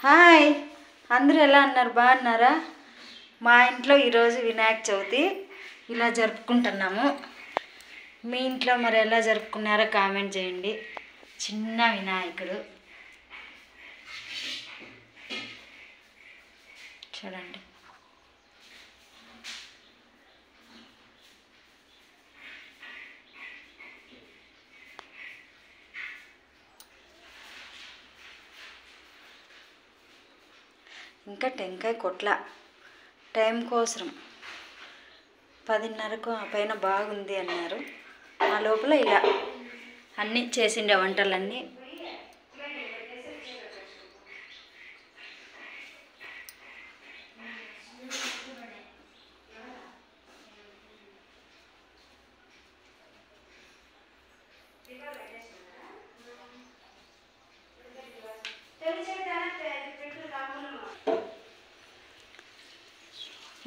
Hi, అందరూ ఎలా అన్నారు? బాగున్నారా? మా ఇంట్లో ఈరోజు వినాయక చవితి ఇలా జరుపుకుంటున్నాము. మీ ఇంట్లో మరి ఎలా జరుపుకున్నారో కామెంట్ చేయండి. చిన్న వినాయకుడు చూడండి. ఇంకా టెంకాయ కొట్ల టైం కోసం 10:30కు ఆ పైన బాగుంది అన్నారు. ఆ లోపల ఇలా అన్నీ చేసిండే వంటలన్నీ.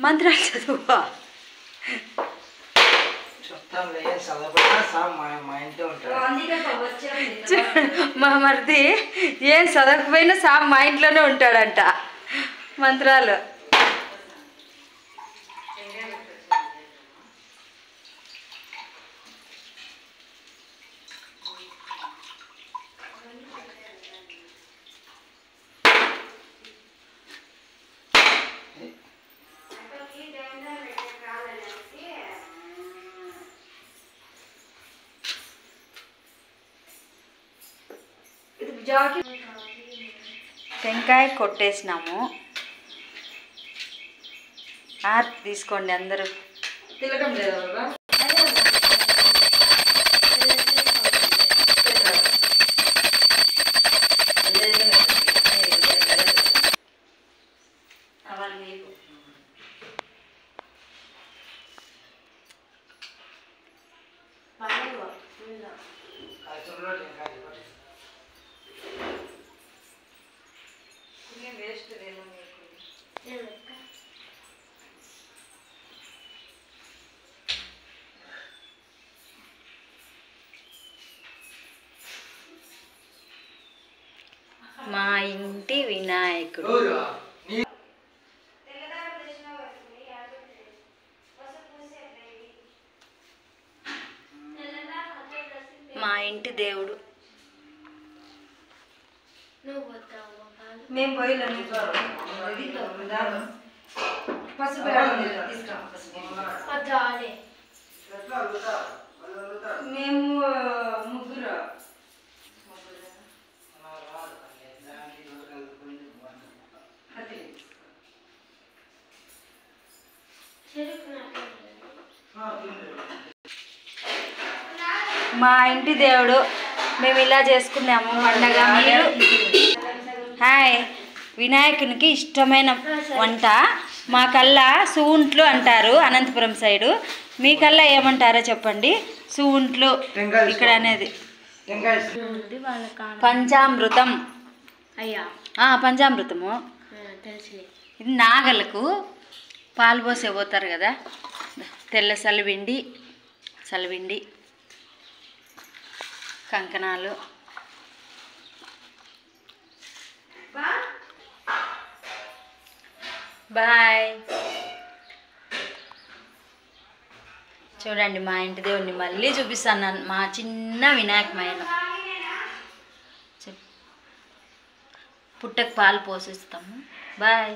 మంత్రాలు చదువు మా మరిది ఏం చదవకపోయినా సామ్ మా ఇంట్లోనే ఉంటాడంట. మంత్రాలు టెంకాయ కొట్టేసినాము. ఆర్తి తీసుకోండి అందరూ. తిలకం లేదా? మా ఇంటి వినాయకుడు. మా ఇంటి దేవుడు. మేము మేము ముగ్గురు మా ఇంటి దేవుడు. మేము ఇలా చేసుకున్నాము పండగ. మీరు హాయ్, వినాయకునికి ఇష్టమైన వంట మాకల్లా సూంట్లు అంటారు అనంతపురం సైడు. మీకల్లా ఏమంటారో చెప్పండి. సూంట్లు ఇక్కడ అనేది పంచామృతం. పంచామృతము ఇది నాగలకు పాలు పోసే పోతారు కదా. తెల్ల సలివిండి కంకణాలు. బాయ్. చూడండి మా ఇంటి దేవుడిని మళ్ళీ చూపిస్తాను. మా చిన్న వినాయకమైన పుట్టకు పాలు పోసిస్తాము. బాయ్.